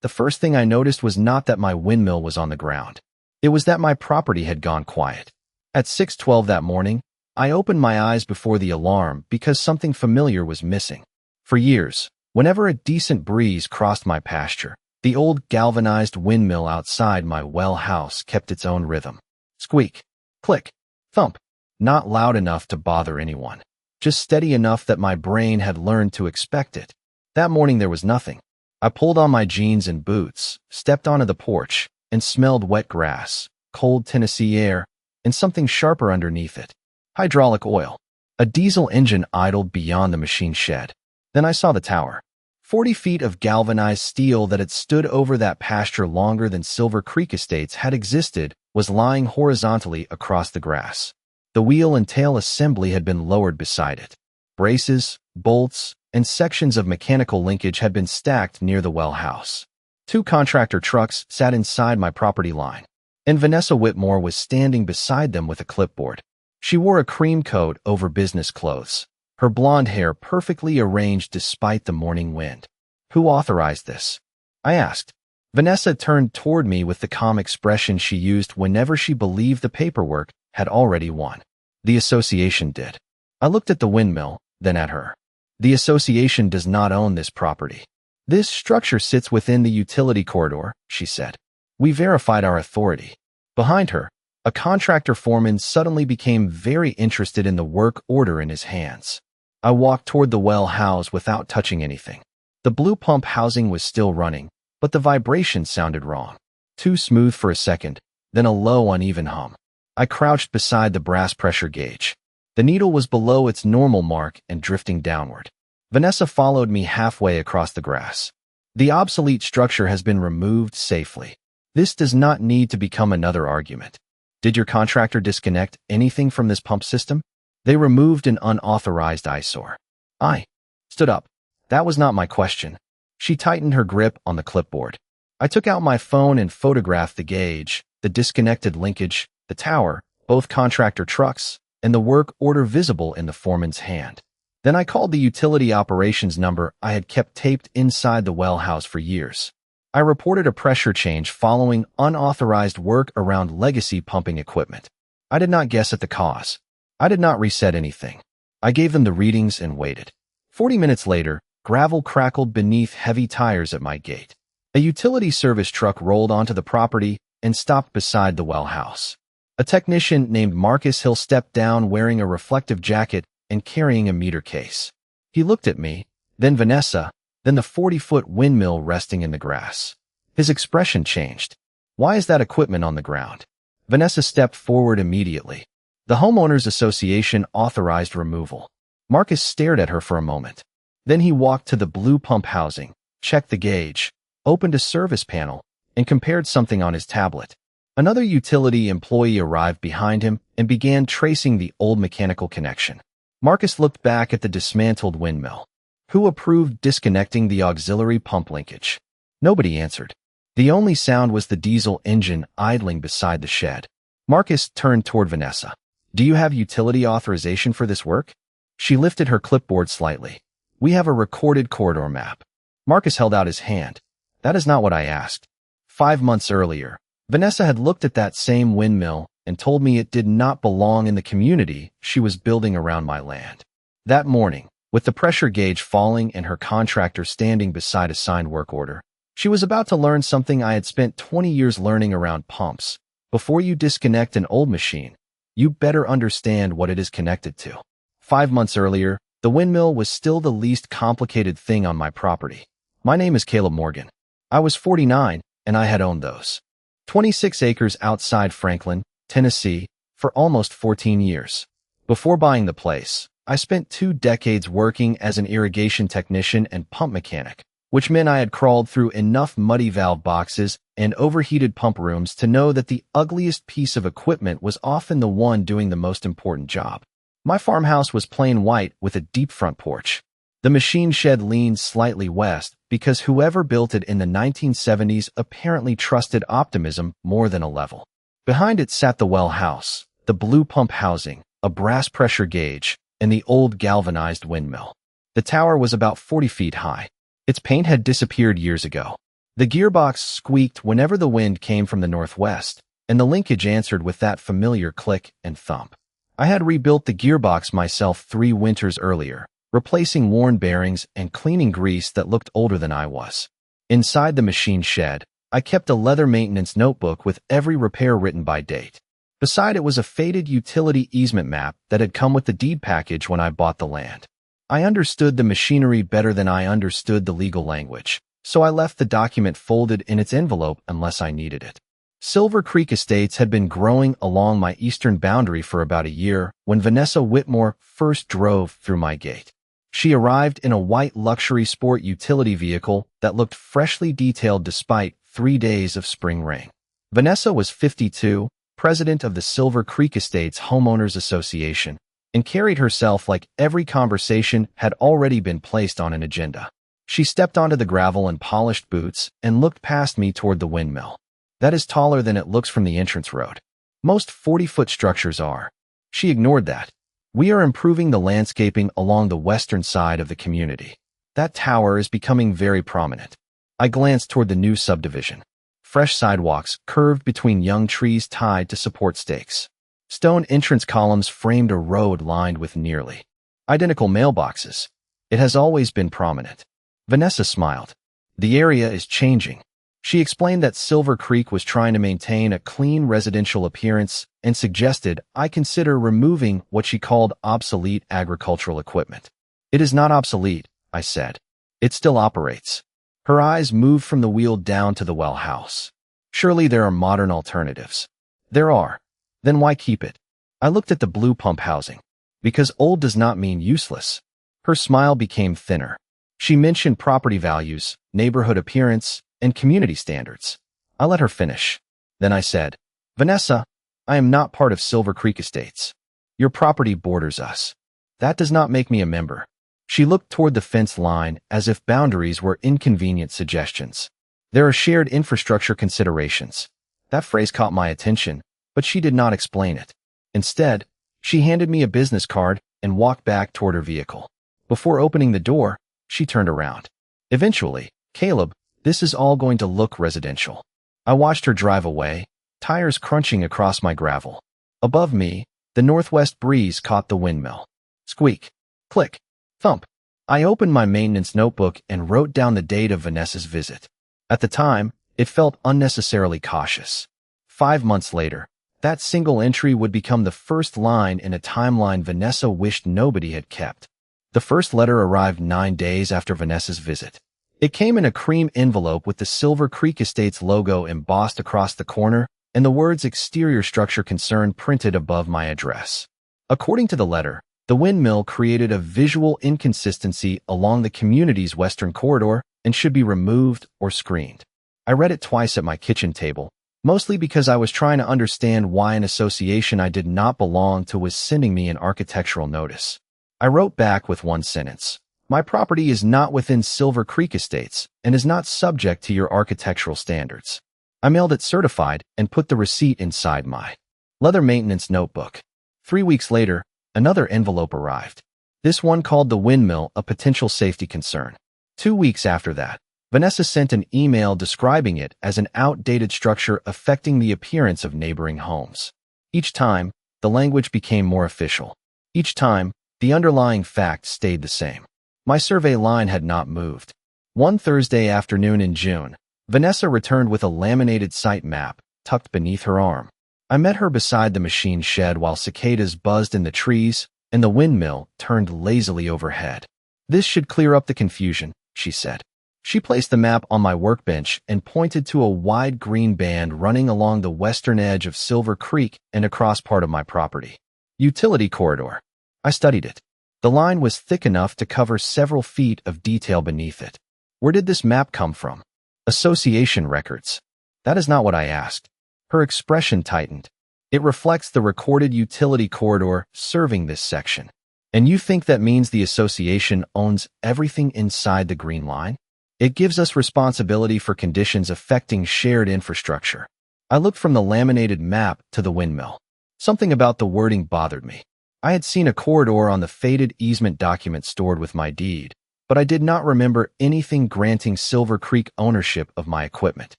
the first thing I noticed was not that my windmill was on the ground. It was that my property had gone quiet. At 6:12 that morning, I opened my eyes before the alarm because something familiar was missing. For years, whenever a decent breeze crossed my pasture, the old galvanized windmill outside my well house kept its own rhythm. Squeak, click, thump. Not loud enough to bother anyone, just steady enough that my brain had learned to expect it. That morning there was nothing. I pulled on my jeans and boots, stepped onto the porch, and smelled wet grass, cold Tennessee air, and something sharper underneath it. Hydraulic oil. A diesel engine idled beyond the machine shed. Then I saw the tower. 40 feet of galvanized steel that had stood over that pasture longer than Silver Creek Estates had existed was lying horizontally across the grass. The wheel and tail assembly had been lowered beside it. Braces, bolts, and sections of mechanical linkage had been stacked near the well house. 2 contractor trucks sat inside my property line, and Vanessa Whitmore was standing beside them with a clipboard. She wore a cream coat over business clothes, her blonde hair perfectly arranged despite the morning wind. "Who authorized this?" I asked. Vanessa turned toward me with the calm expression she used whenever she believed the paperwork had already won. "The association did." I looked at the windmill, then at her. "The association does not own this property. This structure sits within the utility corridor," she said. "We verified our authority." Behind her, a contractor foreman suddenly became very interested in the work order in his hands. I walked toward the well house without touching anything. The blue pump housing was still running, but the vibration sounded wrong. Too smooth for a second, then a low, uneven hum. I crouched beside the brass pressure gauge. The needle was below its normal mark and drifting downward. Vanessa followed me halfway across the grass. "The obsolete structure has been removed safely. This does not need to become another argument. Did your contractor disconnect anything from this pump system?" "They removed an unauthorized eyesore." I stood up. That was not my question. She tightened her grip on the clipboard. I took out my phone and photographed the gauge, the disconnected linkage, the tower, both contractor trucks, and the work order visible in the foreman's hand. Then I called the utility operations number I had kept taped inside the well house for years. I reported a pressure change following unauthorized work around legacy pumping equipment. I did not guess at the cause. I did not reset anything. I gave them the readings and waited. 40 minutes later, gravel crackled beneath heavy tires at my gate. A utility service truck rolled onto the property and stopped beside the well house. A technician named Marcus Hill stepped down wearing a reflective jacket and carrying a meter case. He looked at me, then Vanessa, then the 40-foot windmill resting in the grass. His expression changed. "Why is that equipment on the ground?" Vanessa stepped forward immediately. "The homeowners association authorized removal." Marcus stared at her for a moment. Then he walked to the blue pump housing, checked the gauge, opened a service panel, and compared something on his tablet. Another utility employee arrived behind him and began tracing the old mechanical connection. Marcus looked back at the dismantled windmill. "Who approved disconnecting the auxiliary pump linkage?" Nobody answered. The only sound was the diesel engine idling beside the shed. Marcus turned toward Vanessa. "Do you have utility authorization for this work?" She lifted her clipboard slightly. "We have a recorded corridor map." Marcus held out his hand. "That is not what I asked." 5 months earlier, Vanessa had looked at that same windmill and told me it did not belong in the community she was building around my land. That morning, with the pressure gauge falling and her contractor standing beside a signed work order, she was about to learn something I had spent 20 years learning around pumps. Before you disconnect an old machine, you better understand what it is connected to. 5 months earlier, the windmill was still the least complicated thing on my property. My name is Caleb Morgan. I was 49, and I had owned those 26 acres outside Franklin, Tennessee, for almost 14 years. Before buying the place, I spent 2 decades working as an irrigation technician and pump mechanic, which meant I had crawled through enough muddy valve boxes and overheated pump rooms to know that the ugliest piece of equipment was often the one doing the most important job. My farmhouse was plain white with a deep front porch. The machine shed leaned slightly west because whoever built it in the 1970s apparently trusted optimism more than a level. Behind it sat the well house, the blue pump housing, a brass pressure gauge, and the old galvanized windmill. The tower was about 40 feet high. Its paint had disappeared years ago. The gearbox squeaked whenever the wind came from the northwest, and the linkage answered with that familiar click and thump. I had rebuilt the gearbox myself 3 winters earlier, replacing worn bearings and cleaning grease that looked older than I was. Inside the machine shed, I kept a leather maintenance notebook with every repair written by date. Beside it was a faded utility easement map that had come with the deed package when I bought the land. I understood the machinery better than I understood the legal language, so I left the document folded in its envelope unless I needed it. Silver Creek Estates had been growing along my eastern boundary for about a year when Vanessa Whitmore first drove through my gate. She arrived in a white luxury sport utility vehicle that looked freshly detailed despite 3 days of spring rain. Vanessa was 52, president of the Silver Creek Estates Homeowners Association, and carried herself like every conversation had already been placed on an agenda. She stepped onto the gravel in polished boots and looked past me toward the windmill. That is taller than it looks from the entrance road. Most 40-foot structures are. She ignored that. We are improving the landscaping along the western side of the community. That tower is becoming very prominent. I glanced toward the new subdivision. Fresh sidewalks curved between young trees tied to support stakes. Stone entrance columns framed a road lined with nearly identical mailboxes. It has always been prominent. Vanessa smiled. The area is changing. She explained that Silver Creek was trying to maintain a clean residential appearance and suggested I consider removing what she called obsolete agricultural equipment. It is not obsolete, I said. It still operates. Her eyes moved from the wheel down to the well house. Surely there are modern alternatives. There are. Then why keep it? I looked at the blue pump housing. Because old does not mean useless. Her smile became thinner. She mentioned property values, neighborhood appearance, and community standards. I let her finish. Then I said, Vanessa, I am not part of Silver Creek Estates. Your property borders us. That does not make me a member. She looked toward the fence line as if boundaries were inconvenient suggestions. There are shared infrastructure considerations. That phrase caught my attention, but she did not explain it. Instead, she handed me a business card and walked back toward her vehicle. Before opening the door, she turned around. Eventually, Caleb, this is all going to look residential. I watched her drive away, tires crunching across my gravel. Above me, the northwest breeze caught the windmill. Squeak, click, thump. I opened my maintenance notebook and wrote down the date of Vanessa's visit. At the time, it felt unnecessarily cautious. 5 months later, that single entry would become the first line in a timeline Vanessa wished nobody had kept. The first letter arrived 9 days after Vanessa's visit. It came in a cream envelope with the Silver Creek Estates logo embossed across the corner and the words exterior structure concern printed above my address. According to the letter, the windmill created a visual inconsistency along the community's western corridor and should be removed or screened. I read it twice at my kitchen table, mostly because I was trying to understand why an association I did not belong to was sending me an architectural notice. I wrote back with one sentence. My property is not within Silver Creek Estates and is not subject to your architectural standards. I mailed it certified and put the receipt inside my leather maintenance notebook. 3 weeks later, another envelope arrived. This one called the windmill a potential safety concern. 2 weeks after that, Vanessa sent an email describing it as an outdated structure affecting the appearance of neighboring homes. Each time, the language became more official. Each time, the underlying fact stayed the same. My survey line had not moved. One Thursday afternoon in June, Vanessa returned with a laminated site map tucked beneath her arm. I met her beside the machine shed while cicadas buzzed in the trees and the windmill turned lazily overhead. This should clear up the confusion, she said. She placed the map on my workbench and pointed to a wide green band running along the western edge of Silver Creek and across part of my property. Utility corridor. I studied it. The line was thick enough to cover several feet of detail beneath it. Where did this map come from? Association records. That is not what I asked. Her expression tightened. It reflects the recorded utility corridor serving this section. And you think that means the association owns everything inside the green line? It gives us responsibility for conditions affecting shared infrastructure. I looked from the laminated map to the windmill. Something about the wording bothered me. I had seen a corridor on the faded easement document stored with my deed, but I did not remember anything granting Silver Creek ownership of my equipment.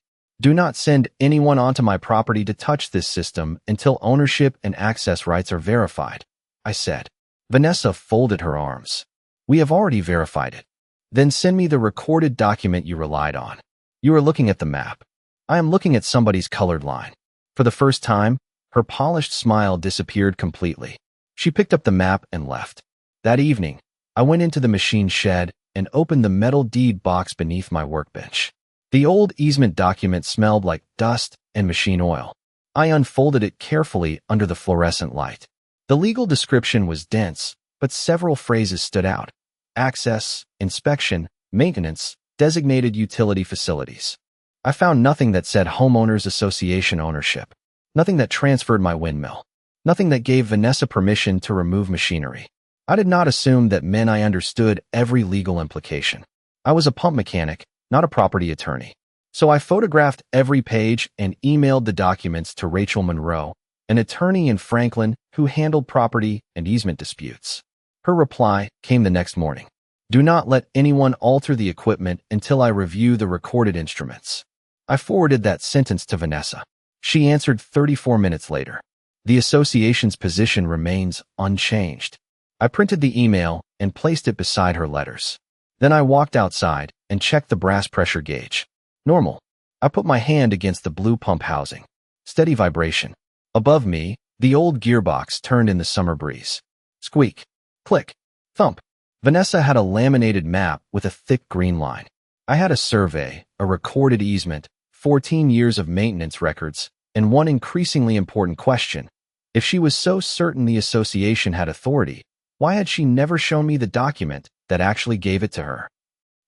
Do not send anyone onto my property to touch this system until ownership and access rights are verified, I said. Vanessa folded her arms. We have already verified it. Then send me the recorded document you relied on. You are looking at the map. I am looking at somebody's colored line. For the first time, her polished smile disappeared completely. She picked up the map and left. That evening, I went into the machine shed and opened the metal deed box beneath my workbench. The old easement document smelled like dust and machine oil. I unfolded it carefully under the fluorescent light. The legal description was dense, but several phrases stood out. Access, inspection, maintenance, designated utility facilities. I found nothing that said homeowners association ownership. Nothing that transferred my windmill. Nothing that gave Vanessa permission to remove machinery. I did not assume that meant I understood every legal implication. I was a pump mechanic, not a property attorney. So I photographed every page and emailed the documents to Rachel Monroe, an attorney in Franklin who handled property and easement disputes. Her reply came the next morning. Do not let anyone alter the equipment until I review the recorded instruments. I forwarded that sentence to Vanessa. She answered 34 minutes later. The association's position remains unchanged. I printed the email and placed it beside her letters. Then I walked outside and checked the brass pressure gauge. Normal. I put my hand against the blue pump housing. Steady vibration. Above me, the old gearbox turned in the summer breeze. Squeak. Click. Thump. Vanessa had a laminated map with a thick green line. I had a survey, a recorded easement, 14 years of maintenance records, and one increasingly important question. If she was so certain the association had authority, why had she never shown me the document that actually gave it to her?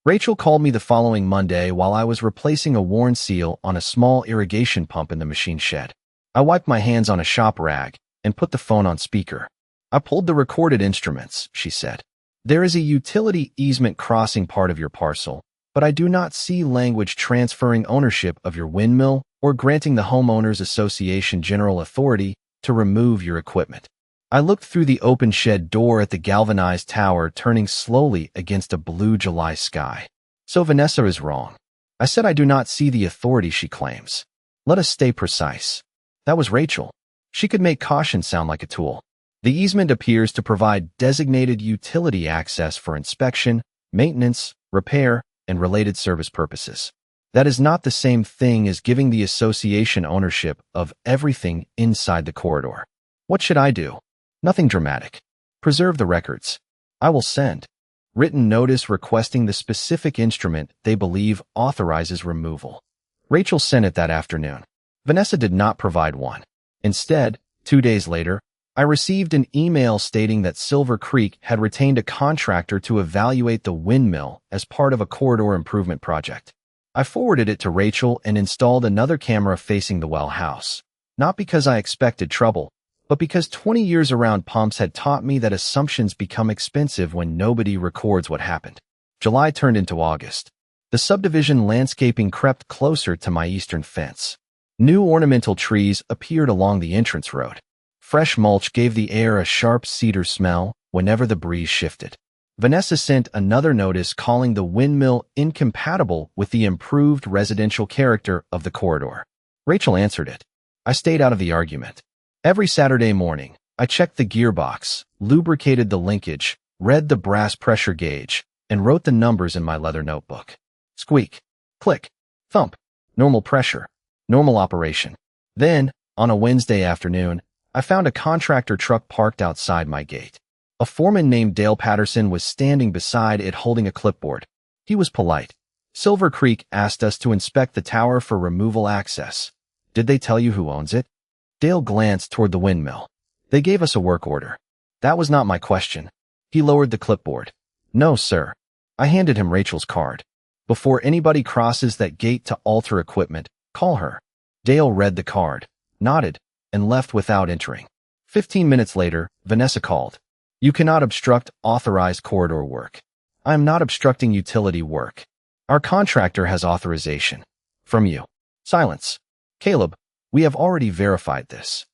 Rachel called me the following Monday while I was replacing a worn seal on a small irrigation pump in the machine shed. I wiped my hands on a shop rag and put the phone on speaker. I pulled the recorded instruments, she said. There is a utility easement crossing part of your parcel, but I do not see language transferring ownership of your windmill or granting the homeowners association general authority to remove your equipment. I looked through the open shed door at the galvanized tower turning slowly against a blue July sky. So Vanessa is wrong. I said I do not see the authority she claims. Let us stay precise. That was Rachel. She could make caution sound like a tool. The easement appears to provide designated utility access for inspection, maintenance, repair, and related service purposes. That is not the same thing as giving the association ownership of everything inside the corridor. What should I do? Nothing dramatic. Preserve the records. I will send written notice requesting the specific instrument they believe authorizes removal. Rachel sent it that afternoon. Vanessa did not provide one. Instead, 2 days later, I received an email stating that Silver Creek had retained a contractor to evaluate the windmill as part of a corridor improvement project. I forwarded it to Rachel and installed another camera facing the well house. Not because I expected trouble, but because 20 years around pumps had taught me that assumptions become expensive when nobody records what happened. July turned into August. The subdivision landscaping crept closer to my eastern fence. New ornamental trees appeared along the entrance road. Fresh mulch gave the air a sharp cedar smell whenever the breeze shifted. Vanessa sent another notice calling the windmill incompatible with the improved residential character of the corridor. Rachel answered it. I stayed out of the argument. Every Saturday morning, I checked the gearbox, lubricated the linkage, read the brass pressure gauge, and wrote the numbers in my leather notebook. Squeak, click, thump, normal pressure, normal operation. Then, on a Wednesday afternoon, I found a contractor truck parked outside my gate. A foreman named Dale Patterson was standing beside it holding a clipboard. He was polite. Silver Creek asked us to inspect the tower for removal access. Did they tell you who owns it? Dale glanced toward the windmill. They gave us a work order. That was not my question. He lowered the clipboard. No, sir. I handed him Rachel's card. Before anybody crosses that gate to alter equipment, call her. Dale read the card, nodded, and left without entering. 15 minutes later, Vanessa called. You cannot obstruct authorized corridor work. I am not obstructing utility work. Our contractor has authorization. From you. Silence. Caleb, we have already verified this.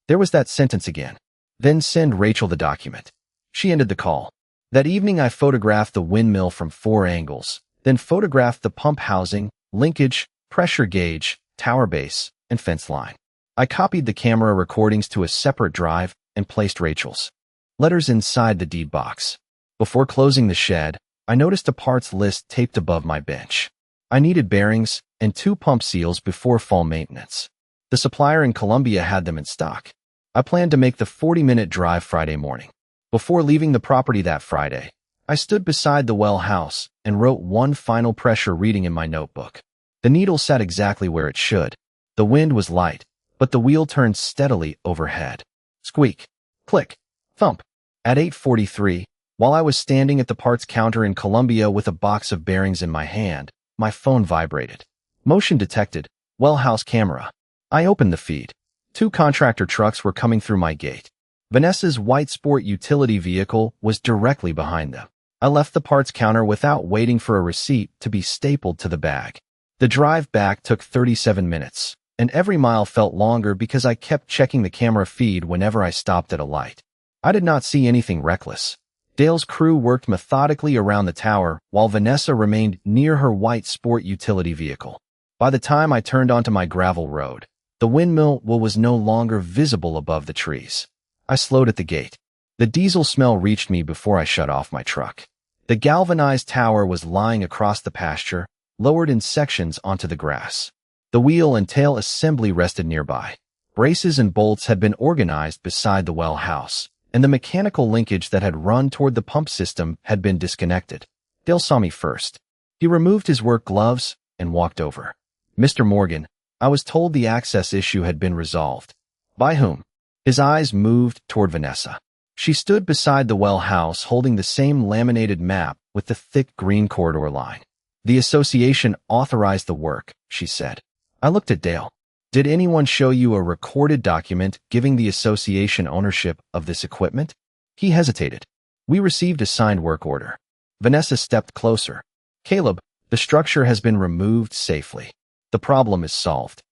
There was that sentence again. Then send Rachel the document. She ended the call. That evening, I photographed the windmill from 4 angles, then photographed the pump housing, linkage, pressure gauge, tower base, and fence line. I copied the camera recordings to a separate drive and placed Rachel's letters inside the deed box. Before closing the shed, I noticed a parts list taped above my bench. I needed bearings and 2 pump seals before fall maintenance. The supplier in Columbia had them in stock. I planned to make the 40-minute drive Friday morning. Before leaving the property that Friday, I stood beside the well house and wrote one final pressure reading in my notebook. The needle sat exactly where it should. The wind was light, but the wheel turned steadily overhead. Squeak, click, thump. At 8:43, while I was standing at the parts counter in Columbia with a box of bearings in my hand, my phone vibrated. Motion detected. Well house camera. I opened the feed. 2 contractor trucks were coming through my gate. Vanessa's white sport utility vehicle was directly behind them. I left the parts counter without waiting for a receipt to be stapled to the bag. The drive back took 37 minutes, and every mile felt longer because I kept checking the camera feed whenever I stopped at a light. I did not see anything reckless. Dale's crew worked methodically around the tower while Vanessa remained near her white sport utility vehicle. By the time I turned onto my gravel road, the windmill was no longer visible above the trees. I slowed at the gate. The diesel smell reached me before I shut off my truck. The galvanized tower was lying across the pasture, lowered in sections onto the grass. The wheel and tail assembly rested nearby. Braces and bolts had been organized beside the well house, and the mechanical linkage that had run toward the pump system had been disconnected. Dale saw me first. He removed his work gloves and walked over. "Mr. Morgan, I was told the access issue had been resolved." "By whom?" His eyes moved toward Vanessa. She stood beside the well house holding the same laminated map with the thick green corridor line. "The association authorized the work," she said. I looked at Dale. "Did anyone show you a recorded document giving the association ownership of this equipment?" He hesitated. "We received a signed work order." Vanessa stepped closer. "Caleb, the structure has been removed safely. The problem is solved."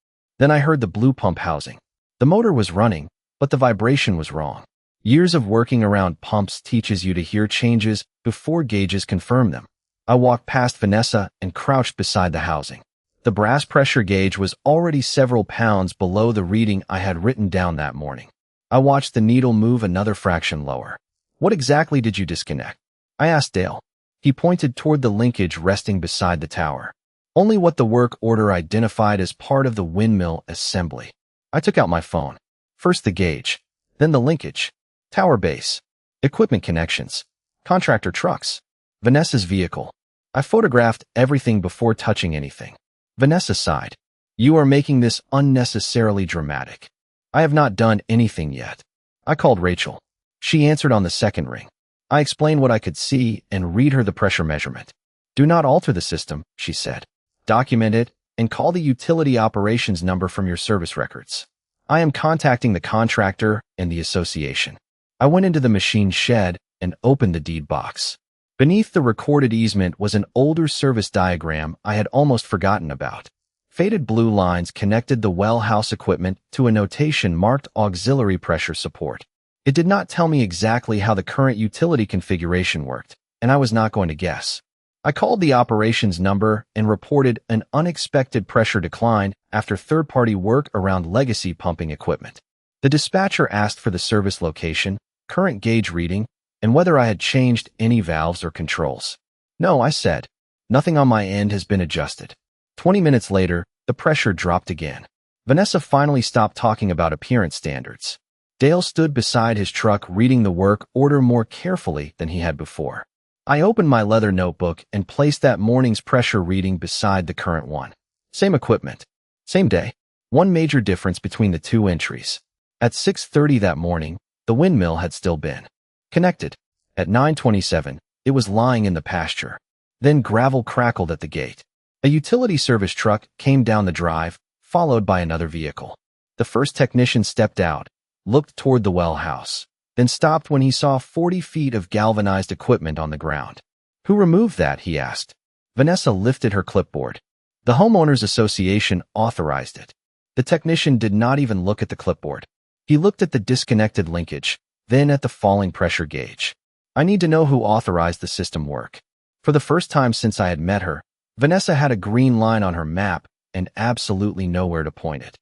Then I heard the blue pump housing. The motor was running, but the vibration was wrong. Years of working around pumps teaches you to hear changes before gauges confirm them. I walked past Vanessa and crouched beside the housing. The brass pressure gauge was already several pounds below the reading I had written down that morning. I watched the needle move another fraction lower. "What exactly did you disconnect?" I asked Dale. He pointed toward the linkage resting beside the tower. "Only what the work order identified as part of the windmill assembly." I took out my phone. First the gauge, then the linkage, tower base, equipment connections, contractor trucks, Vanessa's vehicle. I photographed everything before touching anything. Vanessa sighed. "You are making this unnecessarily dramatic." "I have not done anything yet." I called Rachel. She answered on the second ring. I explained what I could see and read her the pressure measurement. "Do not alter the system," she said. "Document it and call the utility operations number from your service records. I am contacting the contractor and the association." I went into the machine shed and opened the deed box. Beneath the recorded easement was an older service diagram I had almost forgotten about. Faded blue lines connected the well house equipment to a notation marked auxiliary pressure support. It did not tell me exactly how the current utility configuration worked, and I was not going to guess. I called the operations number and reported an unexpected pressure decline after third-party work around legacy pumping equipment. The dispatcher asked for the service location, current gauge reading, and whether I had changed any valves or controls. "No," I said. "Nothing on my end has been adjusted." 20 minutes later, the pressure dropped again. Vanessa finally stopped talking about appearance standards. Dale stood beside his truck reading the work order more carefully than he had before. I opened my leather notebook and placed that morning's pressure reading beside the current one. Same equipment. Same day. One major difference between the 2 entries. At 6:30 that morning, the windmill had still been connected. At 9:27, it was lying in the pasture. Then gravel crackled at the gate. A utility service truck came down the drive, followed by another vehicle. The first technician stepped out, looked toward the well house, then stopped when he saw 40 feet of galvanized equipment on the ground. "Who removed that?" he asked. Vanessa lifted her clipboard. "The Homeowners Association authorized it." The technician did not even look at the clipboard. He looked at the disconnected linkage, then at the falling pressure gauge. I need to know who authorized the system work. For the first time since I had met her, Vanessa had a green line on her map and absolutely nowhere to point it.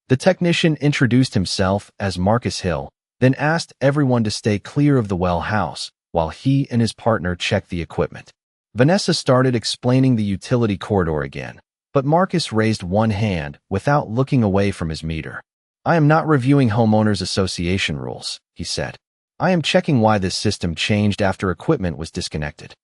The technician introduced himself as Marcus Hill, then asked everyone to stay clear of the well house while he and his partner checked the equipment. Vanessa started explaining the utility corridor again, but Marcus raised one hand without looking away from his meter. I am not reviewing homeowners association rules, he said. I am checking why this system changed after equipment was disconnected.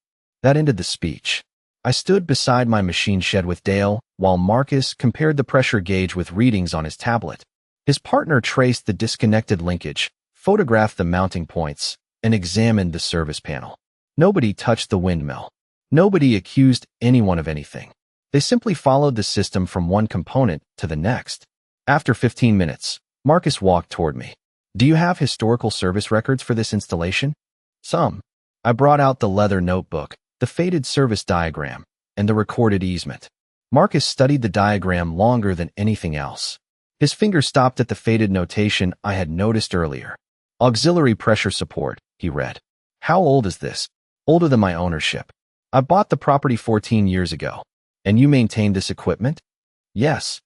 That ended the speech. I stood beside my machine shed with Dale while Marcus compared the pressure gauge with readings on his tablet. His partner traced the disconnected linkage, photographed the mounting points, and examined the service panel. Nobody touched the windmill. Nobody accused anyone of anything. They simply followed the system from one component to the next. After 15 minutes, Marcus walked toward me. Do you have historical service records for this installation? Some. I brought out the leather notebook, the faded service diagram, and the recorded easement. Marcus studied the diagram longer than anything else. His finger stopped at the faded notation I had noticed earlier. Auxiliary pressure support, he read. How old is this? Older than my ownership. I bought the property 14 years ago. And you maintained this equipment? Yes.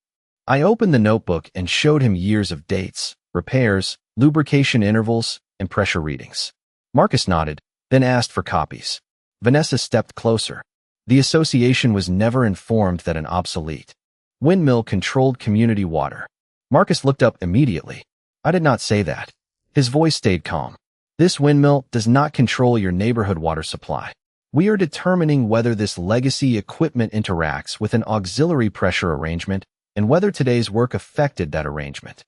I opened the notebook and showed him years of dates, repairs, lubrication intervals, and pressure readings. Marcus nodded, then asked for copies. Vanessa stepped closer. The association was never informed that an obsolete windmill controlled community water. Marcus looked up immediately. I did not say that. His voice stayed calm. This windmill does not control your neighborhood water supply. We are determining whether this legacy equipment interacts with an auxiliary pressure arrangement and whether today's work affected that arrangement.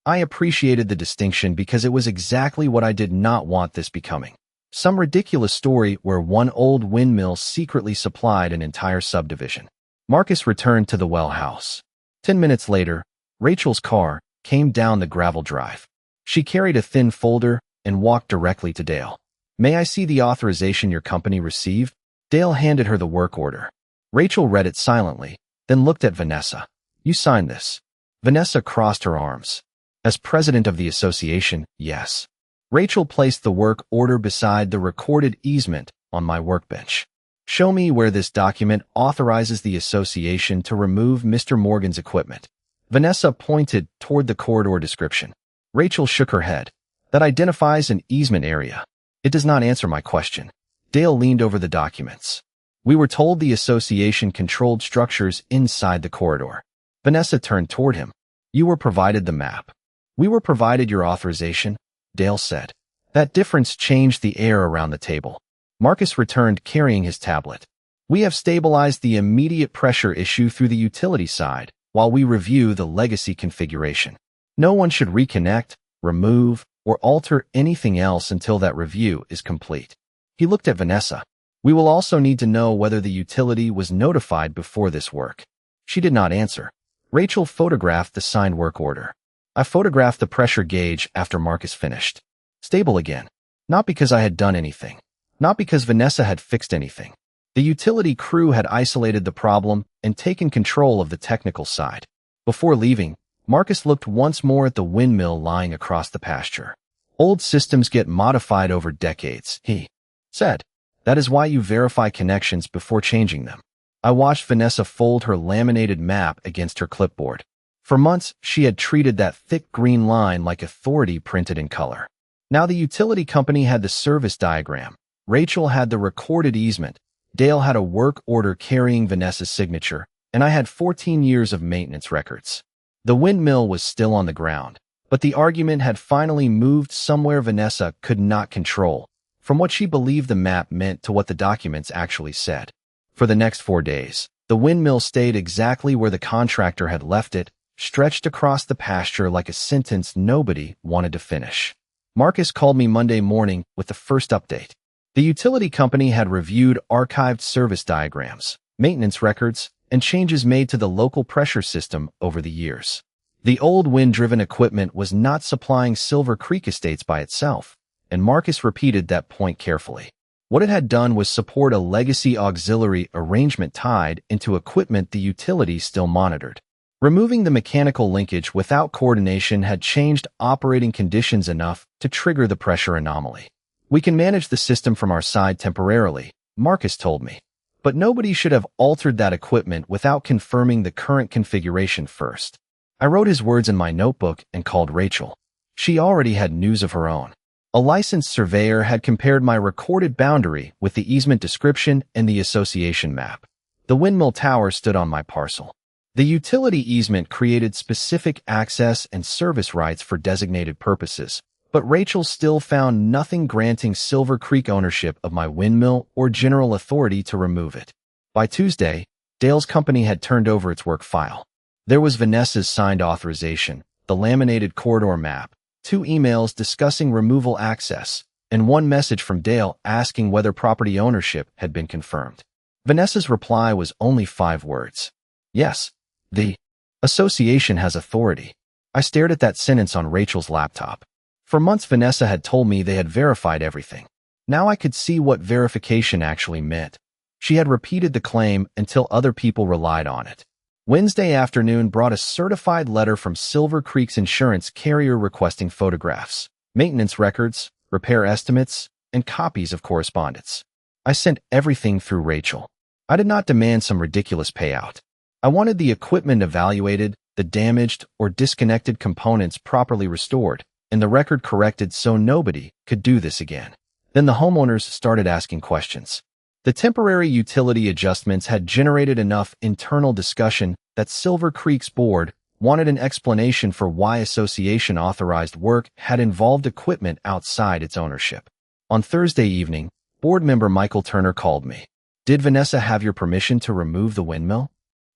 I appreciated the distinction because it was exactly what I did not want this becoming. Some ridiculous story where one old windmill secretly supplied an entire subdivision. Marcus returned to the well house. 10 minutes later, Rachel's car came down the gravel drive. She carried a thin folder and walked directly to Dale. May I see the authorization your company received? Dale handed her the work order. Rachel read it silently, then looked at Vanessa. You signed this. Vanessa crossed her arms. As president of the association, yes. Rachel placed the work order beside the recorded easement on my workbench. Show me where this document authorizes the association to remove Mr. Morgan's equipment. Vanessa pointed toward the corridor description. Rachel shook her head. That identifies an easement area. It does not answer my question. Dale leaned over the documents. We were told the association controlled structures inside the corridor. Vanessa turned toward him. You were provided the map. We were provided your authorization, Dale said. That difference changed the air around the table. Marcus returned carrying his tablet. We have stabilized the immediate pressure issue through the utility side while we review the legacy configuration. No one should reconnect, remove, or alter anything else until that review is complete. He looked at Vanessa. We will also need to know whether the utility was notified before this work. She did not answer. Rachel photographed the signed work order. I photographed the pressure gauge after Marcus finished. Stable again. Not because I had done anything. Not because Vanessa had fixed anything. The utility crew had isolated the problem and taken control of the technical side. Before leaving, Marcus looked once more at the windmill lying across the pasture. Old systems get modified over decades, he said. That is why you verify connections before changing them. I watched Vanessa fold her laminated map against her clipboard. For months, she had treated that thick green line like authority printed in color. Now the utility company had the service diagram. Rachel had the recorded easement. Dale had a work order carrying Vanessa's signature, and I had 14 years of maintenance records. The windmill was still on the ground, but the argument had finally moved somewhere Vanessa could not control, from what she believed the map meant to what the documents actually said. For the next 4 days, the windmill stayed exactly where the contractor had left it, stretched across the pasture like a sentence nobody wanted to finish. Marcus called me Monday morning with the first update. The utility company had reviewed archived service diagrams, maintenance records, and changes made to the local pressure system over the years. The old wind-driven equipment was not supplying Silver Creek Estates by itself, and Marcus repeated that point carefully. What it had done was support a legacy auxiliary arrangement tied into equipment the utility still monitored. Removing the mechanical linkage without coordination had changed operating conditions enough to trigger the pressure anomaly. We can manage the system from our side temporarily, Marcus told me. But nobody should have altered that equipment without confirming the current configuration first. I wrote his words in my notebook and called Rachel. She already had news of her own. A licensed surveyor had compared my recorded boundary with the easement description and the association map. The Windmill Tower stood on my parcel. The utility easement created specific access and service rights for designated purposes, but Rachel still found nothing granting Silver Creek ownership of my windmill or general authority to remove it. By Tuesday, Dale's company had turned over its work file. There was Vanessa's signed authorization, the laminated corridor map, 2 emails discussing removal access, and 1 message from Dale asking whether property ownership had been confirmed. Vanessa's reply was only 5 words. Yes, the association has authority. I stared at that sentence on Rachel's laptop. For months, Vanessa had told me they had verified everything. Now I could see what verification actually meant. She had repeated the claim until other people relied on it. Wednesday afternoon brought a certified letter from Silver Creek's insurance carrier requesting photographs, maintenance records, repair estimates, and copies of correspondence. I sent everything through Rachel. I did not demand some ridiculous payout. I wanted the equipment evaluated, the damaged or disconnected components properly restored, and the record corrected so nobody could do this again. Then the homeowners started asking questions. The temporary utility adjustments had generated enough internal discussion that Silver Creek's board wanted an explanation for why association-authorized work had involved equipment outside its ownership. On Thursday evening, board member Michael Turner called me. Did Vanessa have your permission to remove the windmill?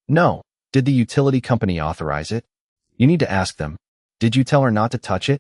No. Did the utility company authorize it? You need to ask them. Did you tell her not to touch it?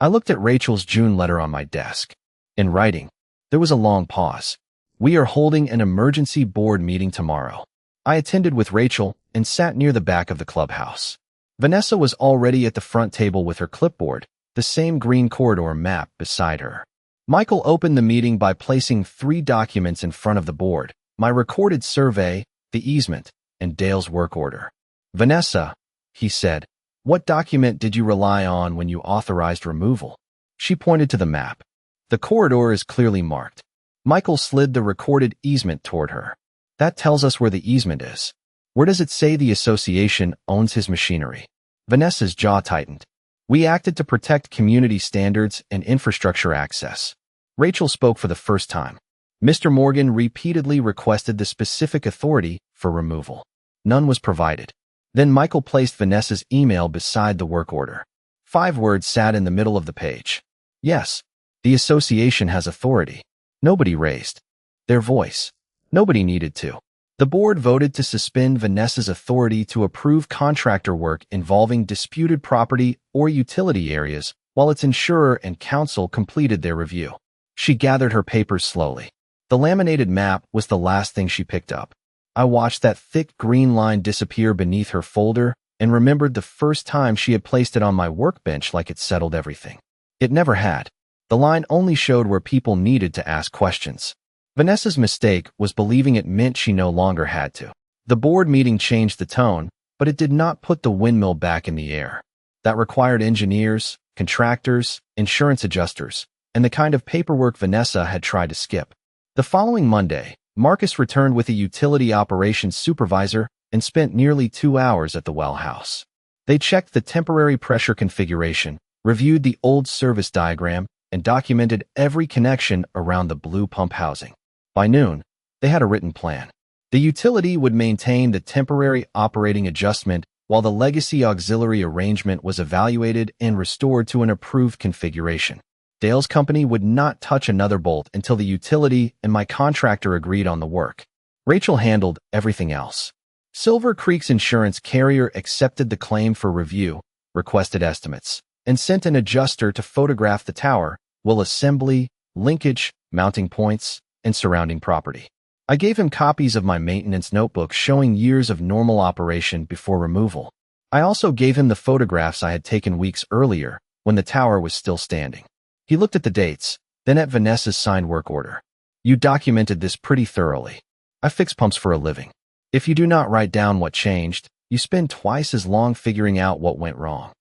I looked at Rachel's June letter on my desk. In writing, there was a long pause. We are holding an emergency board meeting tomorrow. I attended with Rachel and sat near the back of the clubhouse. Vanessa was already at the front table with her clipboard, the same green corridor map beside her. Michael opened the meeting by placing 3 documents in front of the board, my recorded survey, the easement, and Dale's work order. Vanessa, he said, what document did you rely on when you authorized removal? She pointed to the map. The corridor is clearly marked. Michael slid the recorded easement toward her. That tells us where the easement is. Where does it say the association owns his machinery? Vanessa's jaw tightened. We acted to protect community standards and infrastructure access. Rachel spoke for the first time. Mr. Morgan repeatedly requested the specific authority for removal. None was provided. Then Michael placed Vanessa's email beside the work order. 5 words sat in the middle of the page. Yes, the association has authority. Nobody raised their voice. Nobody needed to. The board voted to suspend Vanessa's authority to approve contractor work involving disputed property or utility areas while its insurer and counsel completed their review. She gathered her papers slowly. The laminated map was the last thing she picked up. I watched that thick green line disappear beneath her folder and remembered the first time she had placed it on my workbench like it settled everything. It never had. The line only showed where people needed to ask questions. Vanessa's mistake was believing it meant she no longer had to. The board meeting changed the tone, but it did not put the windmill back in the air. That required engineers, contractors, insurance adjusters, and the kind of paperwork Vanessa had tried to skip. The following Monday, Marcus returned with a utility operations supervisor and spent nearly 2 hours at the well house. They checked the temporary pressure configuration, reviewed the old service diagram, and documented every connection around the blue pump housing. By noon, they had a written plan. The utility would maintain the temporary operating adjustment while the legacy auxiliary arrangement was evaluated and restored to an approved configuration. Dale's company would not touch another bolt until the utility and my contractor agreed on the work. Rachel handled everything else. Silver Creek's insurance carrier accepted the claim for review, requested estimates, and sent an adjuster to photograph the tower, will assembly, linkage, mounting points, and surrounding property. I gave him copies of my maintenance notebook showing years of normal operation before removal. I also gave him the photographs I had taken weeks earlier when the tower was still standing. He looked at the dates, then at Vanessa's signed work order. You documented this pretty thoroughly. I fix pumps for a living. If you do not write down what changed, you spend twice as long figuring out what went wrong.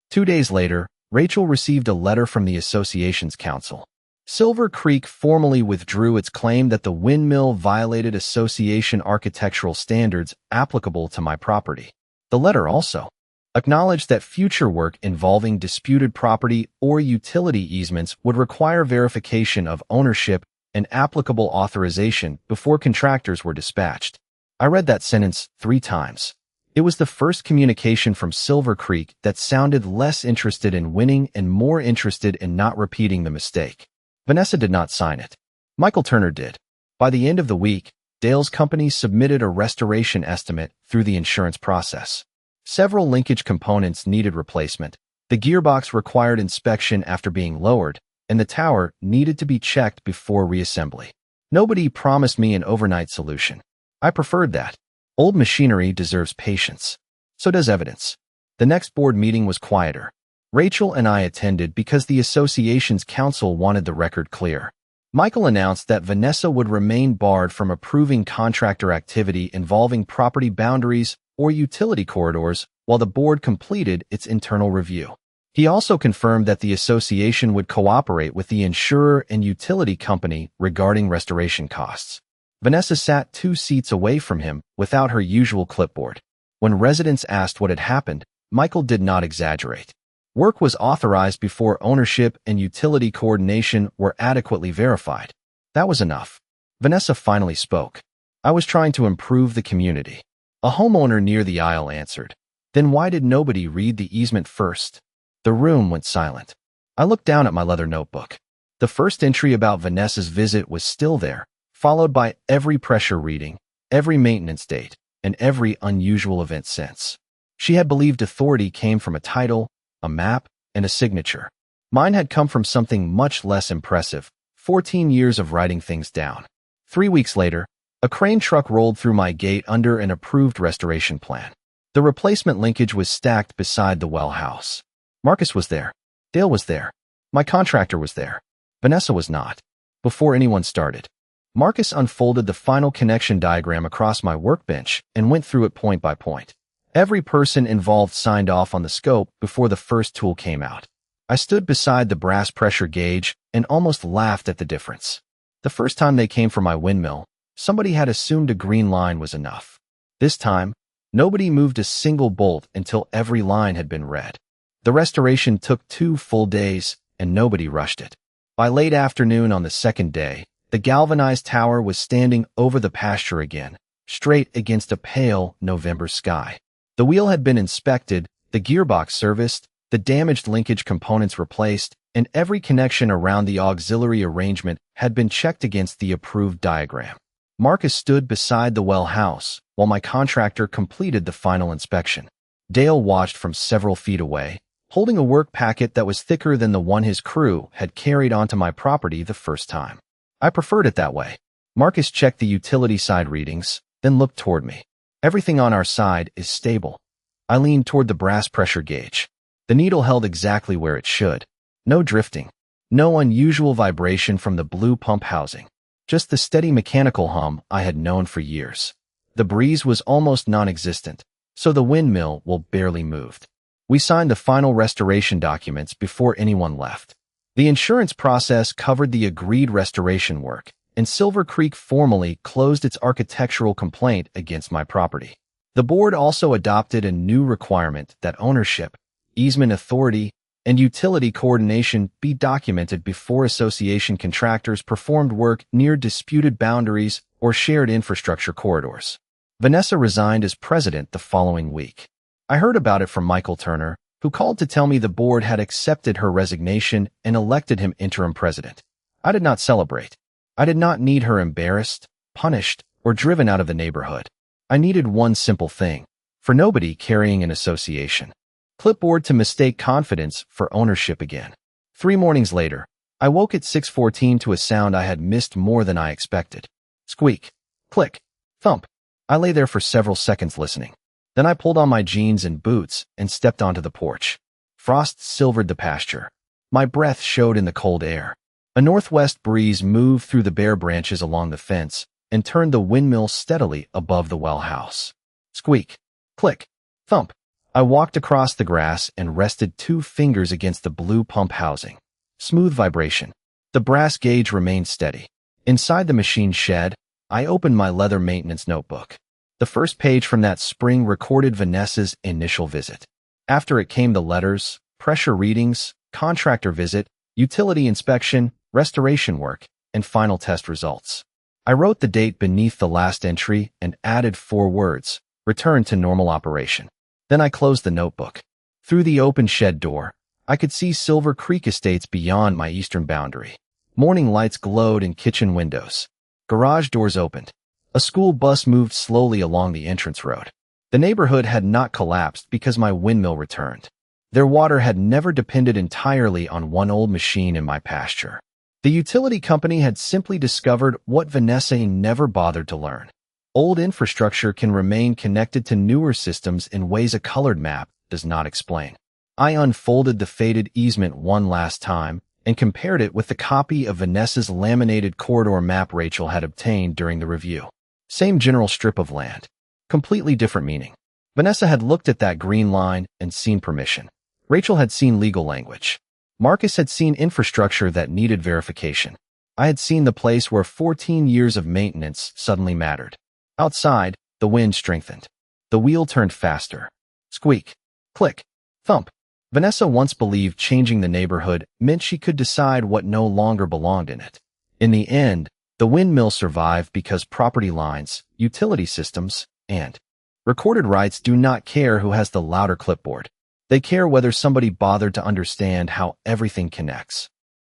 2 days later, Rachel received a letter from the association's counsel. Silver Creek formally withdrew its claim that the windmill violated association architectural standards applicable to my property. The letter also acknowledged that future work involving disputed property or utility easements would require verification of ownership and applicable authorization before contractors were dispatched. I read that sentence 3 times. It was the first communication from Silver Creek that sounded less interested in winning and more interested in not repeating the mistake. Vanessa did not sign it. Michael Turner did. By the end of the week, Dale's company submitted a restoration estimate through the insurance process. Several linkage components needed replacement. The gearbox required inspection after being lowered, and the tower needed to be checked before reassembly. Nobody promised me an overnight solution. I preferred that. Old machinery deserves patience. So does evidence. The next board meeting was quieter. Rachel and I attended because the association's counsel wanted the record clear. Michael announced that Vanessa would remain barred from approving contractor activity involving property boundaries or utility corridors while the board completed its internal review. He also confirmed that the association would cooperate with the insurer and utility company regarding restoration costs. Vanessa sat 2 seats away from him without her usual clipboard. When residents asked what had happened, Michael did not exaggerate. Work was authorized before ownership and utility coordination were adequately verified. That was enough. Vanessa finally spoke. I was trying to improve the community. A homeowner near the aisle answered. Then why did nobody read the easement first? The room went silent. I looked down at my leather notebook. The first entry about Vanessa's visit was still there, followed by every pressure reading, every maintenance date, and every unusual event since. She had believed authority came from a title, a map, and a signature. Mine had come from something much less impressive, 14 years of writing things down. 3 weeks later, a crane truck rolled through my gate under an approved restoration plan. The replacement linkage was stacked beside the well house. Marcus was there. Dale was there. My contractor was there. Vanessa was not. Before anyone started, Marcus unfolded the final connection diagram across my workbench and went through it point by point. Every person involved signed off on the scope before the first tool came out. I stood beside the brass pressure gauge and almost laughed at the difference. The first time they came for my windmill, somebody had assumed a green line was enough. This time, nobody moved a single bolt until every line had been read. The restoration took 2 full days, and nobody rushed it. By late afternoon on the second day, the galvanized tower was standing over the pasture again, straight against a pale November sky. The wheel had been inspected, the gearbox serviced, the damaged linkage components replaced, and every connection around the auxiliary arrangement had been checked against the approved diagram. Marcus stood beside the well house while my contractor completed the final inspection. Dale watched from several feet away, holding a work packet that was thicker than the one his crew had carried onto my property the first time. I preferred it that way. Marcus checked the utility side readings, then looked toward me. Everything on our side is stable. I leaned toward the brass pressure gauge. The needle held exactly where it should. No drifting. No unusual vibration from the blue pump housing. Just the steady mechanical hum I had known for years. The breeze was almost non-existent, so the windmill barely moved. We signed the final restoration documents before anyone left. The insurance process covered the agreed restoration work, and Silver Creek formally closed its architectural complaint against my property. The board also adopted a new requirement that ownership, easement authority, and utility coordination be documented before association contractors performed work near disputed boundaries or shared infrastructure corridors. Vanessa resigned as president the following week. I heard about it from Michael Turner, who called to tell me the board had accepted her resignation and elected him interim president. I did not celebrate. I did not need her embarrassed, punished, or driven out of the neighborhood. I needed one simple thing: for nobody carrying an association. Clipboard to mistake confidence for ownership again. 3 mornings later, I woke at 6:14 to a sound I had missed more than I expected. Squeak, click, thump. I lay there for several seconds listening. Then I pulled on my jeans and boots and stepped onto the porch. Frost silvered the pasture. My breath showed in the cold air. A northwest breeze moved through the bare branches along the fence and turned the windmill steadily above the well house. Squeak, click, thump. I walked across the grass and rested 2 fingers against the blue pump housing. Smooth vibration. The brass gauge remained steady. Inside the machine shed, I opened my leather maintenance notebook. The first page from that spring recorded Vanessa's initial visit. After it came the letters, pressure readings, contractor visit, utility inspection, restoration work, and final test results. I wrote the date beneath the last entry and added 4 words, return to normal operation. Then I closed the notebook. Through the open shed door, I could see Silver Creek Estates beyond my eastern boundary. Morning lights glowed in kitchen windows. Garage doors opened. A school bus moved slowly along the entrance road. The neighborhood had not collapsed because my windmill returned. Their water had never depended entirely on one old machine in my pasture. The utility company had simply discovered what Vanessa never bothered to learn. Old infrastructure can remain connected to newer systems in ways a colored map does not explain. I unfolded the faded easement one last time and compared it with the copy of Vanessa's laminated corridor map Rachel had obtained during the review. Same general strip of land. Completely different meaning. Vanessa had looked at that green line and seen permission. Rachel had seen legal language. Marcus had seen infrastructure that needed verification. I had seen the place where 14 years of maintenance suddenly mattered. Outside, the wind strengthened. The wheel turned faster. Squeak. Click. Thump. Vanessa once believed changing the neighborhood meant she could decide what no longer belonged in it. In the end, the windmill survived because property lines, utility systems, and recorded rights do not care who has the louder clipboard. They care whether somebody bothered to understand how everything connects.